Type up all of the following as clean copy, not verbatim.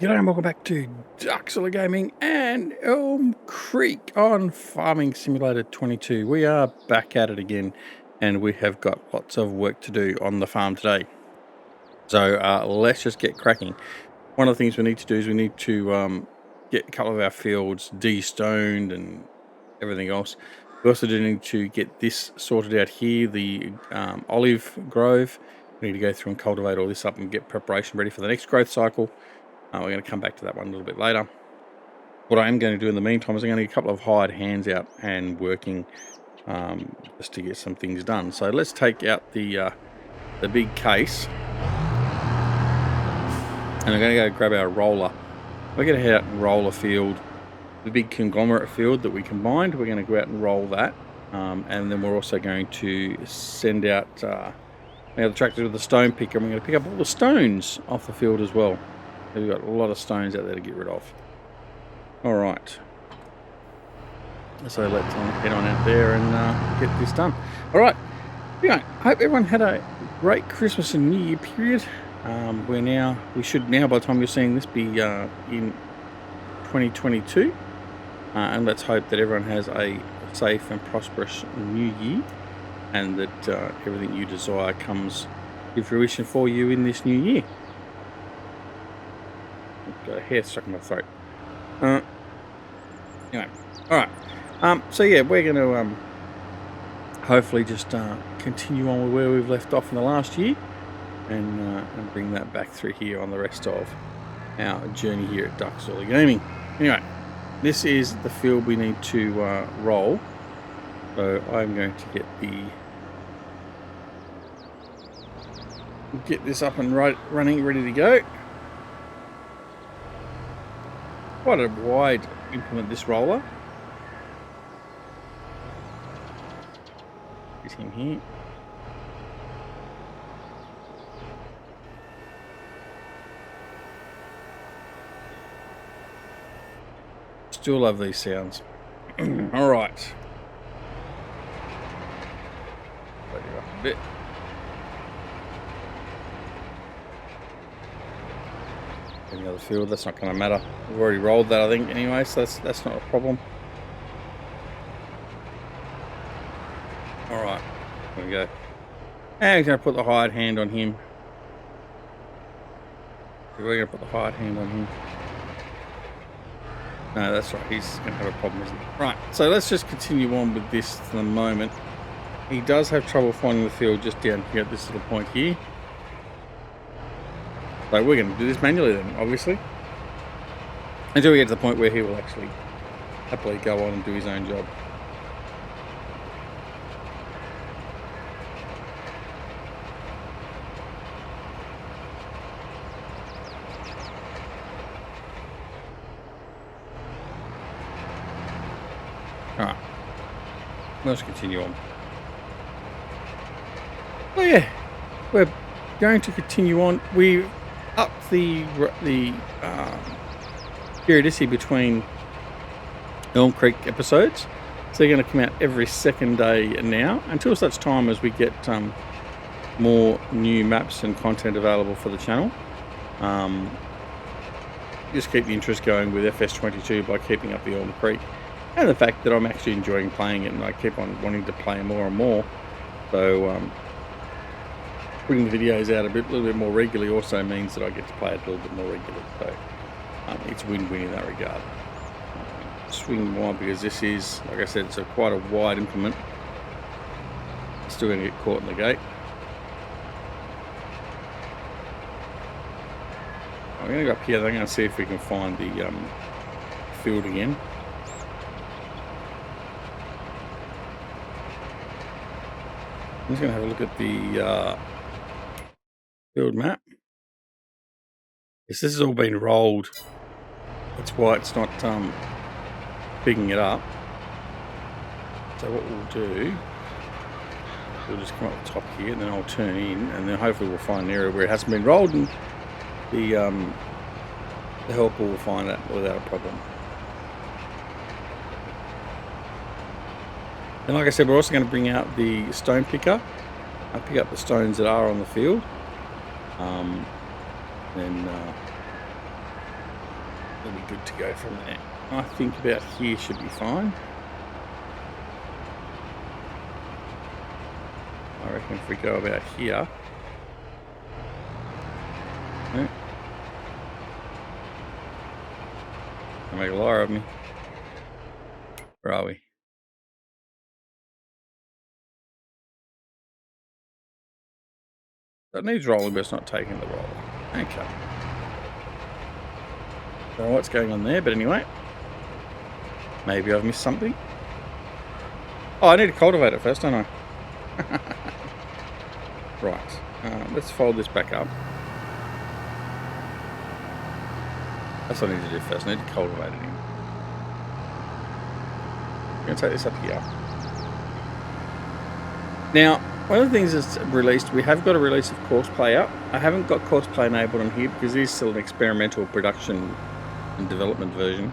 G'day and welcome back to Duxilla Gaming and Elm Creek on Farming Simulator 22. We are back at it again and we have got lots of work to do on the farm today. So let's just get cracking. One of the things we need to do is we need to get a couple of our fields de-stoned and everything else. We also do need to get this sorted out here, the olive grove. We need to go through and cultivate all this up and get preparation ready for the next growth cycle. We're going to come back to that one a little bit later. What I am going to do in the meantime is I'm going to get a couple of hired hands out and working just to get some things done. So let's take out the big case. And I'm going to go grab our roller. We're going to head out and roll a field, the big conglomerate field that we combined. We're going to go out and roll that. And then we're also going to send out the tractor with the stone picker. And we're going to pick up all the stones off the field as well. We've got a lot of stones out there to get rid of. All right. So let's head on out there and get this done. All right. Anyway, I hope everyone had a great Christmas and New Year period. We should now, by the time you're seeing this, be in 2022. And let's hope that everyone has a safe and prosperous New Year, and that everything you desire comes to fruition for you in this new year. Got a hair stuck in my throat. Anyway, all right. So yeah, we're going to hopefully just continue on with where we've left off in the last year, and bring that back through here on the rest of our journey here at Duxilla Gaming. Anyway, this is the field we need to roll. So I'm going to get this up and running, ready to go. Quite a wide implement, this roller. Get him here. Still love these sounds. All right. Load it up a bit. Any other field, that's not going to matter. We've already rolled that, I think, anyway, so that's not a problem. All right, there we go. And we're going to put the hired hand on him. We're going to put the hired hand on him. No, that's right, he's going to have a problem, isn't he? Right, so let's just continue on with this for the moment. He does have trouble finding the field just down here at this little point here. So we're going to do this manually then, obviously, until we get to the point where he will actually happily go on and do his own job. Alright, let's continue on. Oh yeah, we're going to continue on. We up the periodicity between Elm Creek episodes, so they're going to come out every second day now until such time as we get more new maps and content available for the channel. Just keep the interest going with FS22 by keeping up the Elm Creek, and the fact that I'm actually enjoying playing it and I keep on wanting to play more and more. So putting the videos out a little bit more regularly also means that I get to play it a little bit more regularly. So it's win-win in that regard. Swing wide, because this is, like I said, it's quite a wide implement. Still going to get caught in the gate. I'm going to go up here. I'm going to see if we can find the field again. I'm just going to have a look at the field map. Yes, this has all been rolled. That's why it's not picking it up. So what we'll do, we'll just come up the top here, and then I'll turn in, and then hopefully we'll find an area where it hasn't been rolled, and the helper will find it without a problem. And like I said, we're also going to bring out the stone picker. I'll pick up the stones that are on the field. Then It'll be good to go from there. I think about here should be fine. I reckon if we go about here. No. Don't make a liar of me. Where are we? That needs rolling, but it's not taking the roller. Okay. Don't know what's going on there, but anyway. Maybe I've missed something. Oh, I need to cultivate it first, don't I? Right. Let's fold this back up. That's what I need to do first. I need to cultivate it in. I'm going to take this up here. Now, one of the things that's released, we have got a release of Courseplay out. I haven't got Courseplay enabled on here because it is still an experimental production and development version.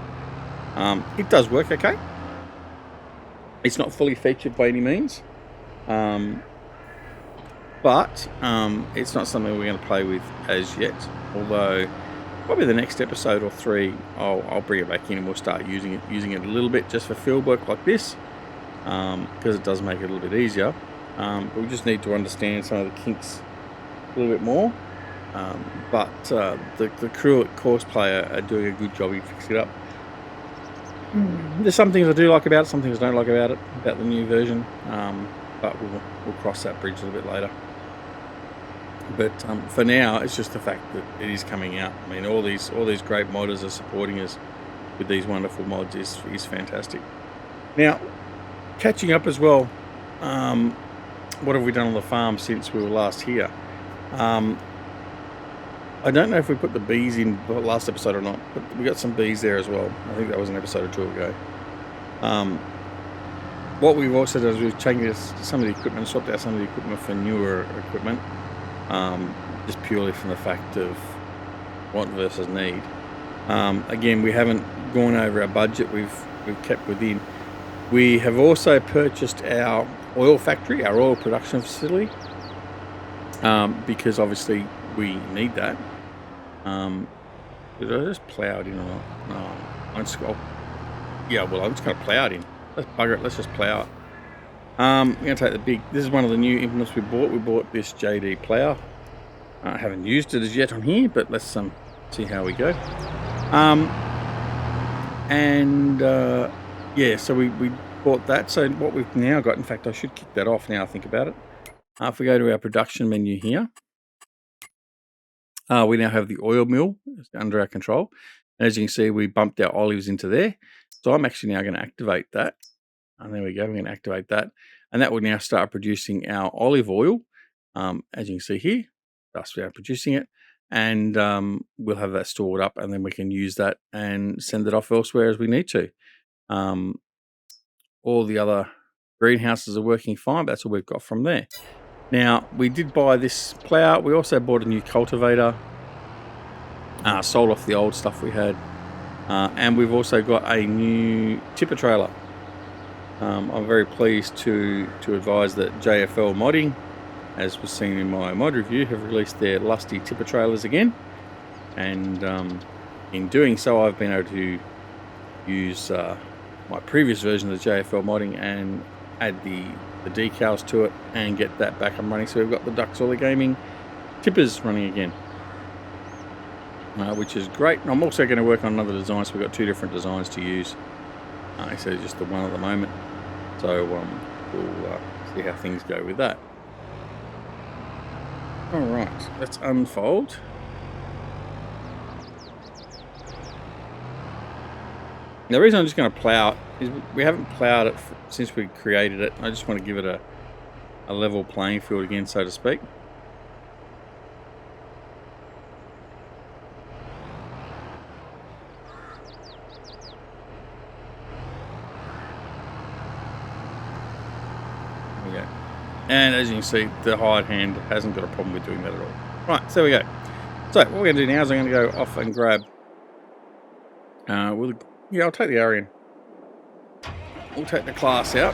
It does work okay. It's not fully featured by any means. But it's not something we're going to play with as yet. Although, probably the next episode or 3, I'll bring it back in and we'll start using it a little bit just for field work like this. Because it does make it a little bit easier. But we just need to understand some of the kinks a little bit more. But the crew at Courseplay are doing a good job in fixing it up. There's some things I do like about it, some things I don't like about the new version. But we'll cross that bridge a little bit later. But for now, it's just the fact that it is coming out. I mean, all these great modders are supporting us with these wonderful mods is fantastic. Now, catching up as well. What have we done on the farm since we were last here? I don't know if we put the bees in the last episode or not, but we got some bees there as well. I think that was an episode or 2 ago. What we've also done is we've changed some of the equipment, swapped out some of the equipment for newer equipment, just purely from the fact of want versus need. Again, we haven't gone over our budget. We've kept within. We have also purchased our oil factory, our oil production facility, because obviously we need that. Did I just plow it in or not? No, I'm just going to plow it in. Let's bugger it. Let's just plow it. I'm going to take the big. This is one of the new implements we bought. We bought this JD plow. I haven't used it as yet on here, but let's see how we go. So we bought that. So what we've now got, in fact, I should kick that off now I think about it. If we go to our production menu here, we now have the oil mill under our control. And as you can see, we bumped our olives into there. So I'm actually now going to activate that. And there we go. We're going to activate that. And that will now start producing our olive oil. As you can see here, that's we are producing it. And we'll have that stored up, and then we can use that and send it off elsewhere as we need to. All the other greenhouses are working fine. But that's all we've got from there. Now, we did buy this plow. We also bought a new cultivator. Sold off the old stuff we had. And we've also got a new tipper trailer. I'm very pleased to advise that JFL Modding, as was seen in my mod review, have released their lusty tipper trailers again. And in doing so, I've been able to use my previous version of the JFL Modding and add the decals to it and get that back and running. So we've got the Ducks All the Gaming tippers running again, which is great. And I'm also going to work on another design, so we've got 2 different designs to use. So just the one at the moment. So we'll see how things go with that. All right, let's unfold. The reason I'm just going to plow it is we haven't plowed it since we created it. I just want to give it a level playing field again, so to speak. There we go. And as you can see, the hired hand hasn't got a problem with doing that at all. Right, so there we go. So what we're going to do now is I'm going to go off and grab... I'll take the Arian. We'll take the class out.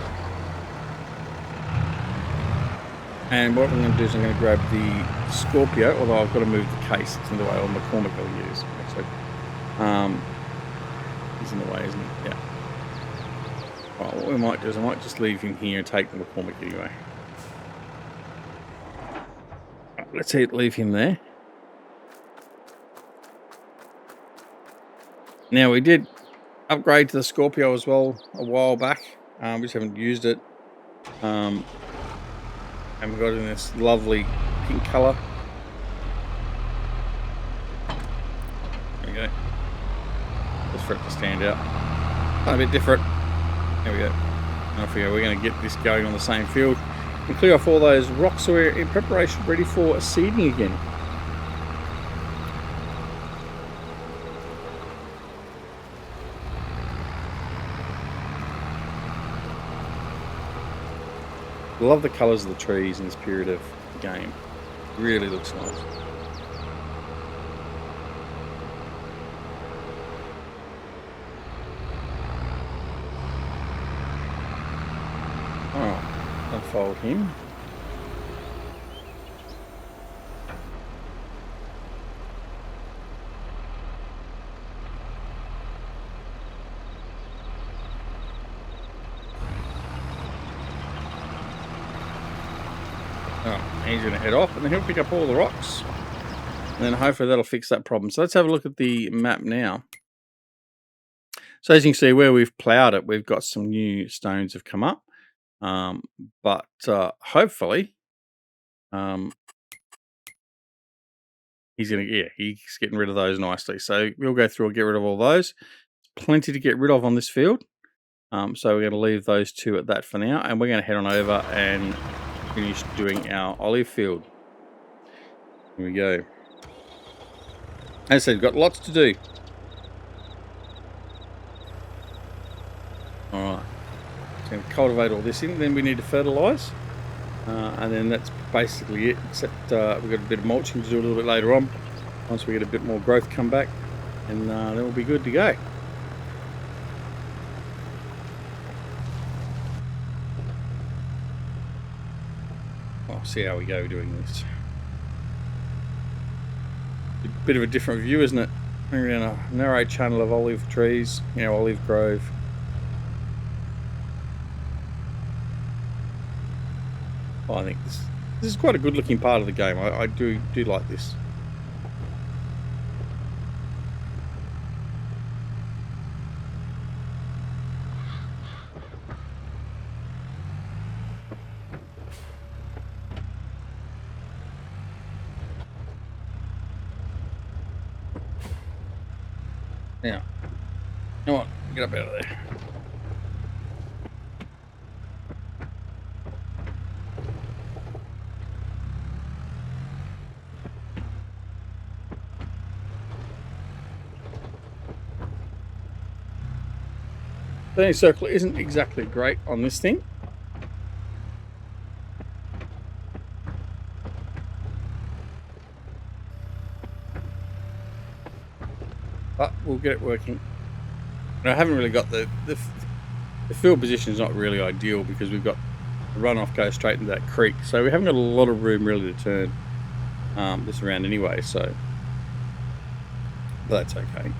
And what I'm going to do is I'm going to grab the Scorpio, although I've got to move the case. It's in the way on the McCormick I'll use. So, He's in the way, isn't he? Yeah. Well, what we might do is I might just leave him here and take the McCormick anyway. Right, let's leave him there. Now, we did upgrade to the Scorpio as well a while back. We just haven't used it. And we've got it in this lovely pink colour. There we go. Just for it to stand out. A bit different. There we go. Off we go. We're going to get this going on the same field and clear off all those rocks so we're in preparation ready for seeding again. I love the colours of the trees in this period of the game. It really looks nice. Oh, unfold him. He's going to head off and then he'll pick up all the rocks. And then hopefully that'll fix that problem. So let's have a look at the map now. So as you can see, where we've ploughed it, we've got some new stones have come up. But hopefully he's getting rid of those nicely. So we'll go through and get rid of all those. Plenty to get rid of on this field. So we're going to leave those two at that for now. And we're going to head on over and finish doing our olive field. Here we go. As I said, we've got lots to do. Alright. Just going to cultivate all this in. Then we need to fertilise. And then that's basically it. Except we've got a bit of mulching to do a little bit later on. Once we get a bit more growth come back. And then we'll be good to go. I'll see how we go doing this. A bit of a different view, isn't it? We're in a narrow channel of olive trees, olive grove. Oh, I think this is quite a good looking part of the game. I do like this. Now, come on, get up out of there. The circle isn't exactly great on this thing. But we'll get it working. And I haven't really got the field position is not really ideal because we've got the runoff goes straight into that creek, so we haven't got a lot of room really to turn this around anyway. So but that's okay.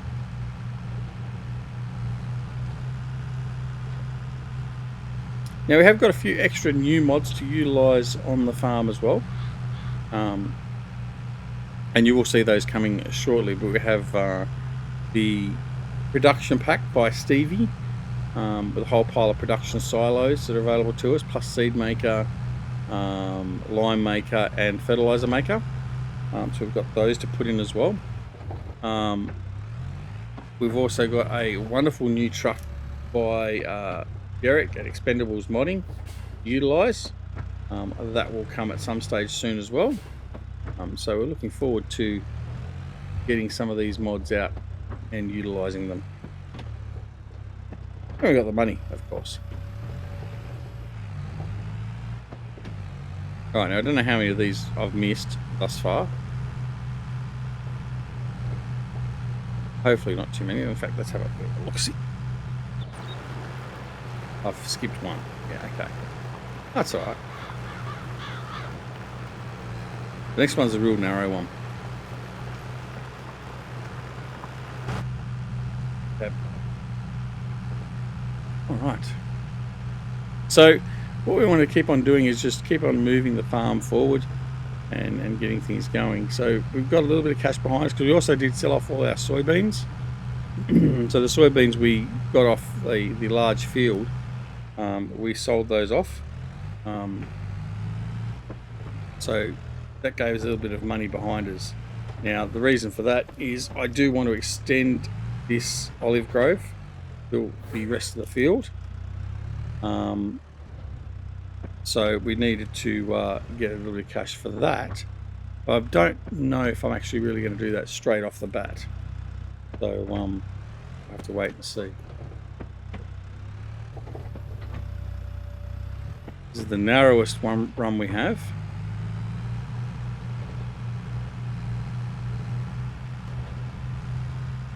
Now we have got a few extra new mods to utilise on the farm as well. And you will see those coming shortly, but we have the production pack by Stevie with a whole pile of production silos that are available to us, plus seed maker, lime maker and fertilizer maker. So we've got those to put in as well. We've also got a wonderful new truck by Derek at Expendables Modding to utilise. That will come at some stage soon as well. So we're looking forward to getting some of these mods out and utilising them. And we've got the money, of course. Right, now I don't know how many of these I've missed thus far. Hopefully not too many. In fact, let's have a look-see. I've skipped one. Yeah, okay. That's alright. The next one's a real narrow one. Okay. All right. So what we want to keep on doing is just keep on moving the farm forward and getting things going. So we've got a little bit of cash behind us because we also did sell off all our soybeans. So the soybeans we got off the large field, we sold those off. So that gave us a little bit of money behind us. Now the reason for that is I do want to extend this olive grove to the rest of the field. So we needed to get a little bit of cash for that. I don't know if I'm actually really going to do that straight off the bat. So I have to wait and see. This is the narrowest run we have.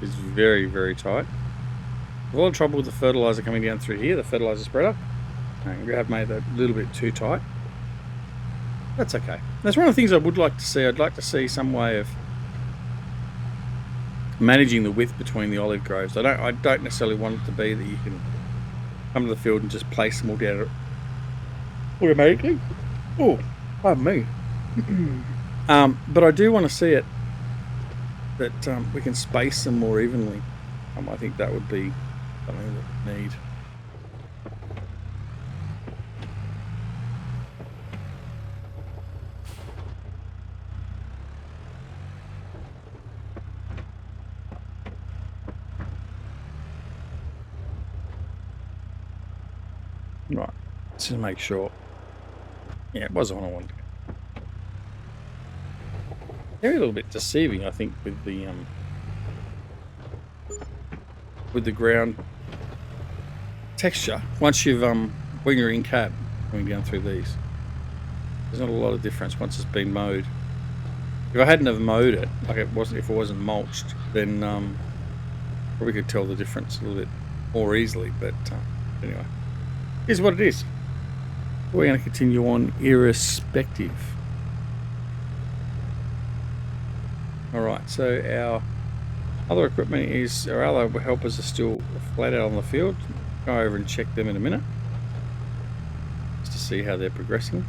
It's very, very tight. A lot of trouble with the fertilizer coming down through here, the fertilizer spreader. We have made that a little bit too tight. That's okay. That's one of the things I would like to see. I'd like to see some way of managing the width between the olive groves. I don't necessarily want it to be that you can come to the field and just place them all down automatically. Oh, pardon me. But I do want to see it that we can space them more evenly. I think that would be something that we need. Right, let's just make sure. Yeah, it wasn't what I wanted. They're a little bit deceiving, I think, with the ground texture. Once you've when you're in cab going down through these, there's not a lot of difference once it's been mowed. If I hadn't have mowed it, like if it wasn't mulched, then probably could tell the difference a little bit more easily. But anyway. Here's what it is. We're going to continue on irrespective. Alright, so our other equipment is, our other helpers are still flat out on the field. Go over and check them in a minute, just to see how they're progressing.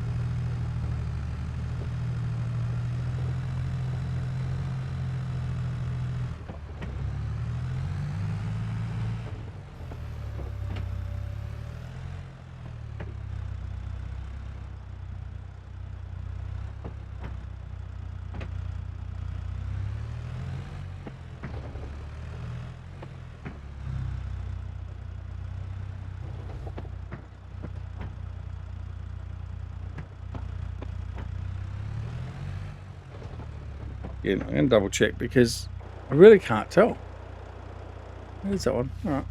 Yeah, I'm going to double check because I really can't tell. Where's that one? Alright.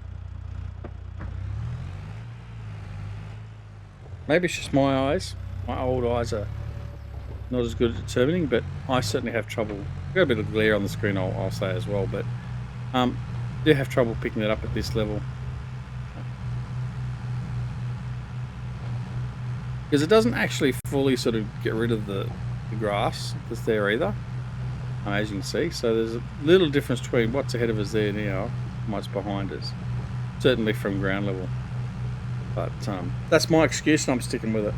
Maybe it's just my eyes. My old eyes are not as good at determining, but I certainly have trouble. I've got a bit of glare on the screen, I'll say as well, but do have trouble picking it up at this level. Because it doesn't actually fully sort of get rid of the grass that's there either, as you can see. So there's a little difference between what's ahead of us there now and what's behind us, certainly from ground level. But that's my excuse and I'm sticking with it.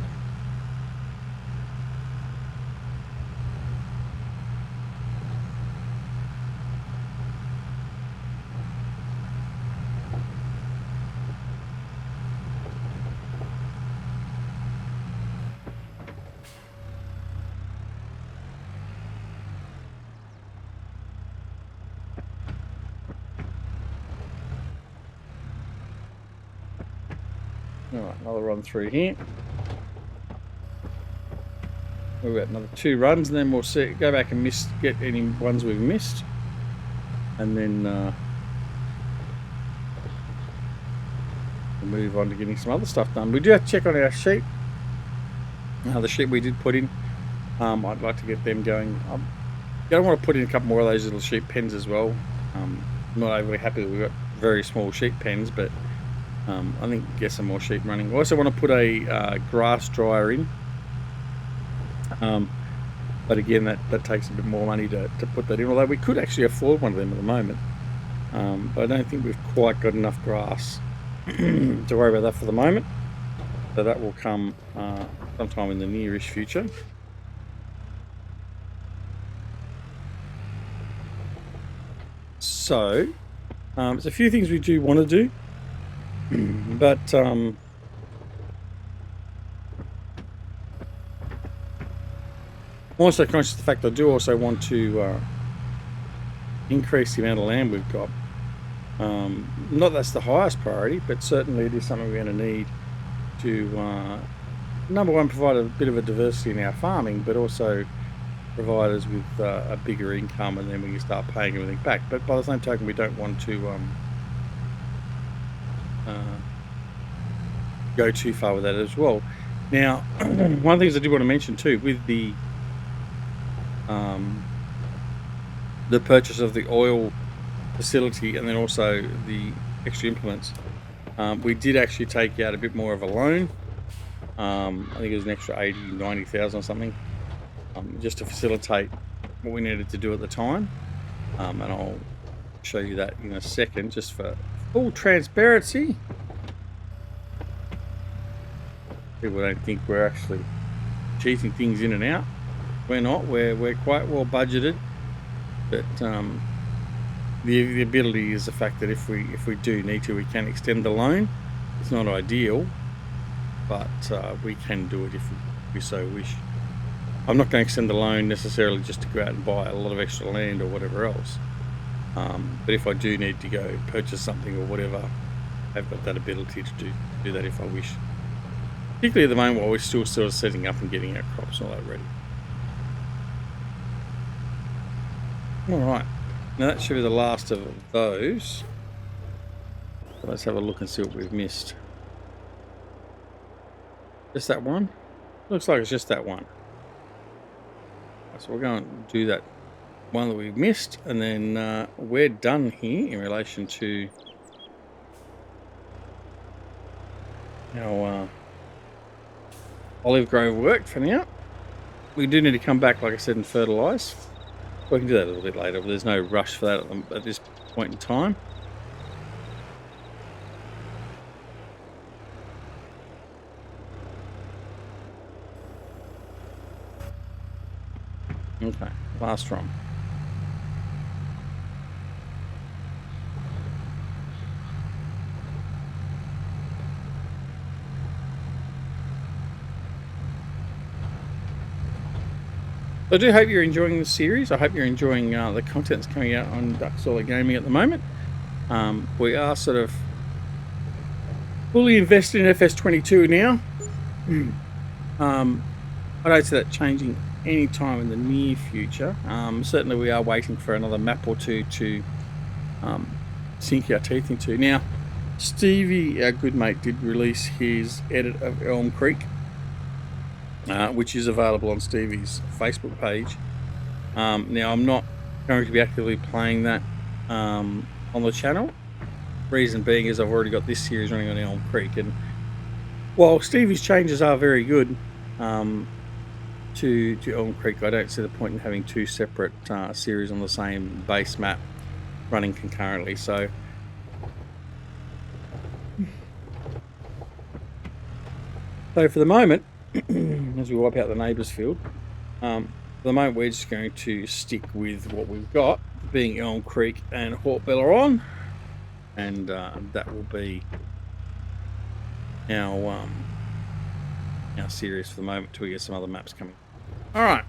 Alright, another run through here. We've got another 2 runs and then we'll see, go back and get any ones we've missed. And then we'll move on to getting some other stuff done. We do have to check on our sheep. The sheep we did put in, I'd like to get them going. I don't want to put in a couple more of those little sheep pens as well. I'm not overly happy that we've got very small sheep pens, but I think get some more sheep running. I also want to put a grass dryer in, but again that takes a bit more money to put that in, although we could actually afford one of them at the moment, but I don't think we've quite got enough grass to worry about that for the moment. So that will come sometime in the nearish future. So there's a few things we do want to do, but I'm also conscious of the fact I do also want to increase the amount of land we've got. Not that's the highest priority, but certainly it is something we're going to need to, number one, provide a bit of a diversity in our farming, but also provide us with a bigger income, and then we can start paying everything back. But by the same token, we don't want to go too far with that as well. Now, one of the things I do want to mention too, with the purchase of the oil facility and then also the extra implements, we did actually take out a bit more of a loan. I think it was an extra 90,000 or something, just to facilitate what we needed to do at the time. And I'll show you that in a second, just for full transparency. People don't think we're actually cheating things in and out. We're not. We're quite well budgeted, but the ability is the fact that if we do need to, we can extend the loan. It's not ideal, but we can do it if we so wish. I'm not going to extend the loan necessarily just to go out and buy a lot of extra land or whatever else. But if I do need to go purchase something or whatever, I've got that ability to do that if I wish. Particularly at the moment while we're still sort of setting up and getting our crops all that ready. Alright, now that should be the last of those. So let's have a look and see what we've missed. Just that one? Looks like it's just that one. So we're going to do that one that we've missed, and then we're done here in relation to our olive grove work for now. We do need to come back, like I said, and fertilise. We can do that a little bit later, but there's no rush for that at this point in time. Okay, last one. I do hope you're enjoying the series. I hope you're enjoying the content that's coming out on Ducksolar Gaming at the moment. We are sort of fully invested in FS22 now. I don't see that changing any time in the near future. Certainly we are waiting for another map or two to sink our teeth into. Now, Stevie, our good mate, did release his edit of Elm Creek, which is available on Stevie's Facebook page. Now, I'm not going to be actively playing that on the channel. Reason being is I've already got this series running on Elm Creek, and while Stevie's changes are very good to Elm Creek, I don't see the point in having two separate series on the same base map running concurrently. So for the moment, as we wipe out the neighbour's field, for the moment we're just going to stick with what we've got, being Elm Creek and Hort Belleron, and that will be our series for the moment till we get some other maps coming. All right,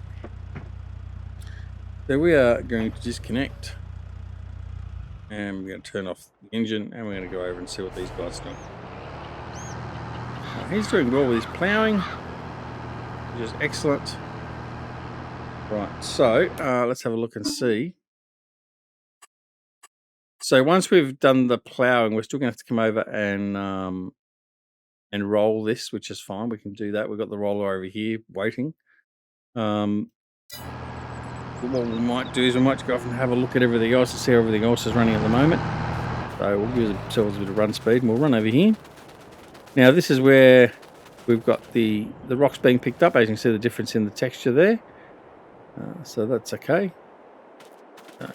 so we are going to disconnect, and we're going to turn off the engine, and we're going to go over and see what these guys are doing. He's doing well with his ploughing, which is excellent. Right, so let's have a look and see. So once we've done the ploughing, we're still going to have to come over and roll this, which is fine. We can do that. We've got the roller over here waiting. What we might do is we might go off and have a look at everything else and see how everything else is running at the moment. So we'll give ourselves a bit of run speed, and we'll run over here. Now this is where we've got the rocks being picked up. As you can see the difference in the texture there. So that's okay.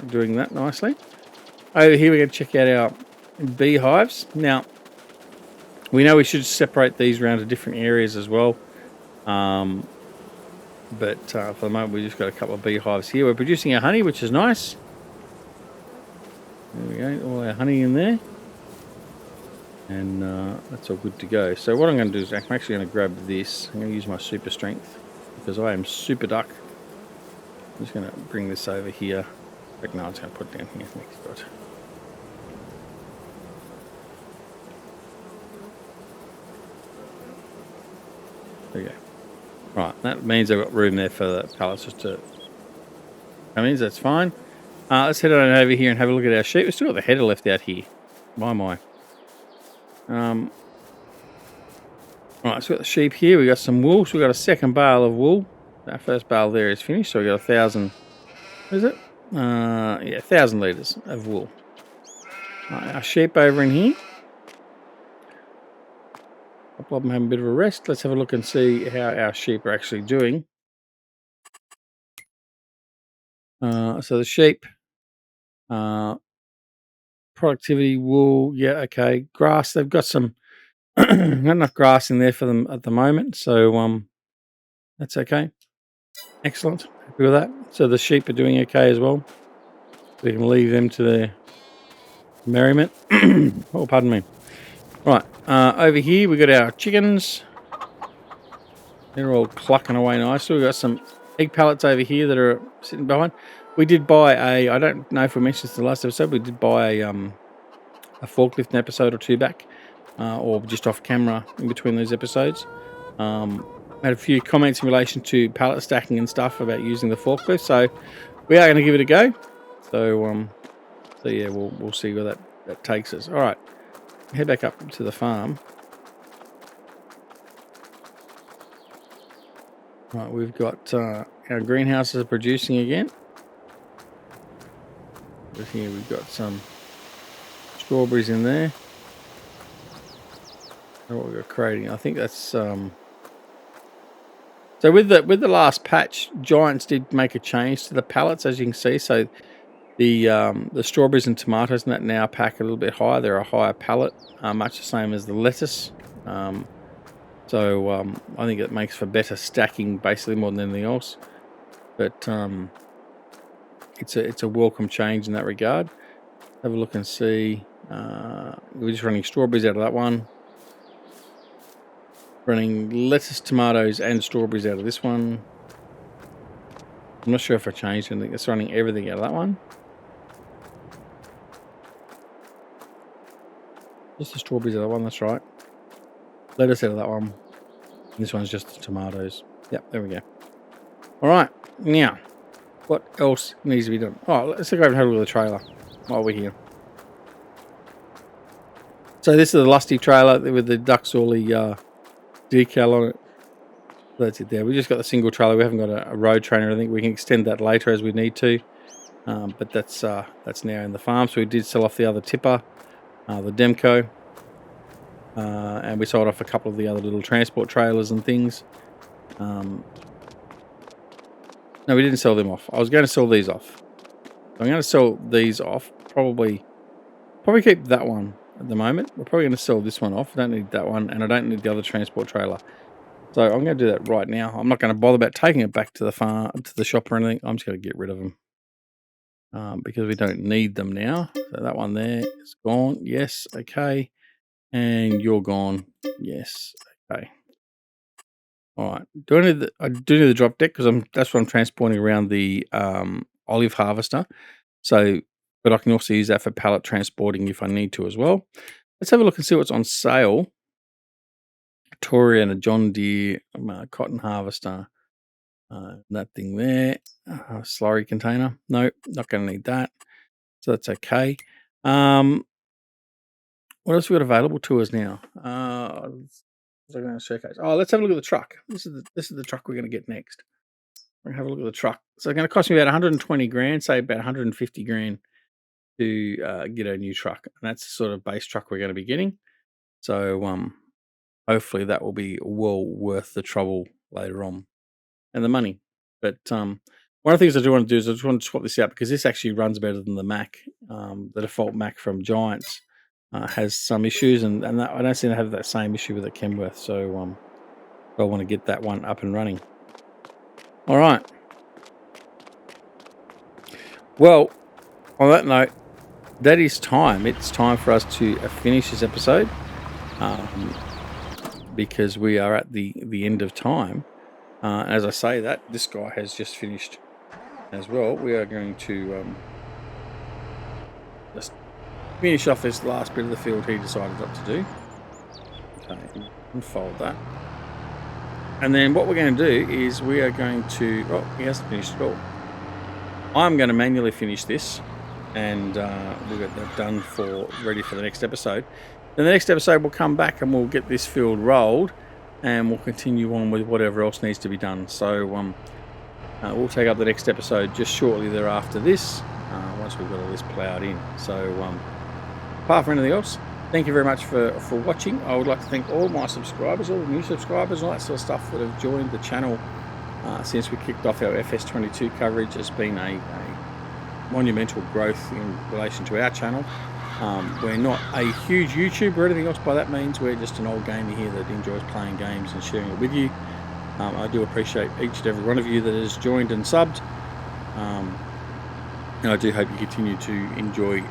Doing that nicely. Over here we're going to check out our beehives. Now We know we should separate these around to different areas as well. But for the moment, we just got a couple of beehives here. We're producing our honey, which is nice. There we go, all our honey in there. And that's all good to go. So what I'm going to do is I'm actually going to grab this. I'm going to use my super strength because I am super duck. I'm just going to bring this over here. No, I'm just going to put it down here next to it. There we go. Right, that means I've got room there for the pallets just to come in, so that's fine. Let's head on over here and have a look at our sheep. We've still got the header left out here. My. Right, so we've got the sheep here. We've got some wool. So we've got a second bale of wool. Our first bale there is finished. So we've got 1,000, is it? Yeah, 1,000 litres of wool. Right, our sheep over in here. A couple of them having a bit of a rest. Let's have a look and see how our sheep are actually doing. So the sheep, productivity, wool, yeah, okay. Grass, they've got some, not enough grass in there for them at the moment. So that's okay. Excellent. Happy with that. So the sheep are doing okay as well. We can leave them to their merriment. Oh, pardon me. Right, over here we got our chickens. They're all clucking away nicely. We've got some egg pallets over here that are sitting behind. We did buy I don't know if we mentioned this in the last episode, we did buy a forklift an episode or two back, or just off camera in between those episodes. Had a few comments in relation to pallet stacking and stuff about using the forklift, so we are going to give it a go. So yeah, we'll see where that takes us. All right, head back up to the farm. Right, we've got our greenhouses are producing again. Over here we've got some strawberries in there. What we've got creating, I think that's so with the last patch, Giants did make a change to the pallets, as you can see. So the strawberries and tomatoes and that now pack a little bit higher. They're a higher pallet, much the same as the lettuce. So I think it makes for better stacking, basically, more than anything else. But it's a welcome change in that regard. Have a look and see. We're just running strawberries out of that one. Running lettuce, tomatoes, and strawberries out of this one. I'm not sure if I changed anything. It's running everything out of that one. Just the strawberries out of that one, that's right. Lettuce out of that one. This one's just the tomatoes. Yep, there we go. All right, now, what else needs to be done? Oh, let's go over and have a look at the trailer while we're here. So this is the Lusty trailer with the Duxorley decal on it. That's it there. We just got the single trailer. We haven't got a road train or anything. We can extend that later as we need to. But that's now in the farm. So we did sell off the other tipper, the Demco. And we sold off a couple of the other little transport trailers and things. No, we didn't sell them off. I was going to sell these off. I'm going to sell these off. Probably keep that one at the moment. We're probably going to sell this one off. I don't need that one, and I don't need the other transport trailer. So I'm going to do that right now. I'm not going to bother about taking it back to the farm, to the shop or anything. I'm just going to get rid of them because we don't need them now. So that one there is gone. Yes, okay. And you're gone. Yes, okay. All right. I do need the drop deck because that's what I'm transporting around the olive harvester. So, but I can also use that for pallet transporting if I need to as well. Let's have a look and see what's on sale. Victoria and a John Deere cotton harvester. That thing there. Slurry container. No, not going to need that. So that's okay. What else we got available to us now? What was I going to showcase? Oh, let's have a look at the truck. This is the truck we're going to get next. We're going to have a look at the truck. So it's going to cost me about 120 grand, say about 150 grand to get a new truck. And that's the sort of base truck we're going to be getting. So hopefully that will be well worth the trouble later on and the money. But one of the things I do want to do is I just want to swap this out because this actually runs better than the Mac, the default Mac from Giants. has some issues, and that, I don't seem to have that same issue with the Kenworth. So I want to get that one up and running. All right. Well, on that note, that is time. It's time for us to finish this episode, because we are at the end of time. As I say that, this guy has just finished as well. We are going to just finish off this last bit of the field he decided not to do. Okay, unfold that. And then what we're going to do is we are going to... Oh, he hasn't finished at all. I'm going to manually finish this, and we'll get that done ready for the next episode. Then the next episode we'll come back and we'll get this field rolled, and we'll continue on with whatever else needs to be done. So we'll take up the next episode just shortly thereafter this, once we've got all this ploughed in. So apart from anything else, thank you very much for watching. I would like to thank all my subscribers, all the new subscribers, all that sort of stuff that have joined the channel since we kicked off our FS22 coverage. It's been a monumental growth in relation to our channel. We're not a huge YouTuber or anything else by that means. We're just an old gamer here that enjoys playing games and sharing it with you. I do appreciate each and every one of you that has joined and subbed. And I do hope you continue to enjoy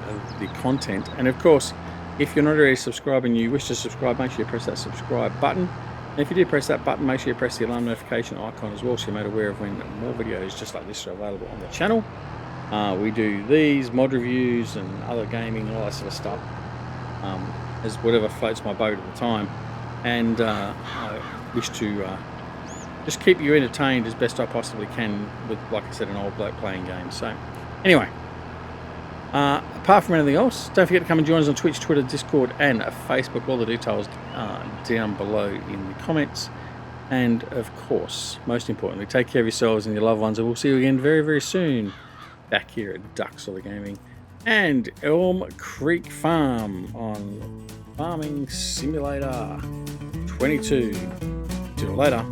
the content. And of course, if you're not already subscribed and you wish to subscribe, make sure you press that subscribe button. And if you do press that button, make sure you press the alarm notification icon as well, so you're made aware of when more videos just like this are available on the channel. We do these mod reviews and other gaming and all that sort of stuff, as whatever floats my boat at the time. And I wish to just keep you entertained as best I possibly can with, like I said, an old bloke playing games. So anyway, apart from anything else, don't forget to come and join us on Twitch, Twitter, Discord and Facebook. All the details down below in the comments. And of course, most importantly, take care of yourselves and your loved ones, and we'll see you again very, very soon back here at Duxel Gaming and Elm Creek Farm on Farming Simulator 22. See you later.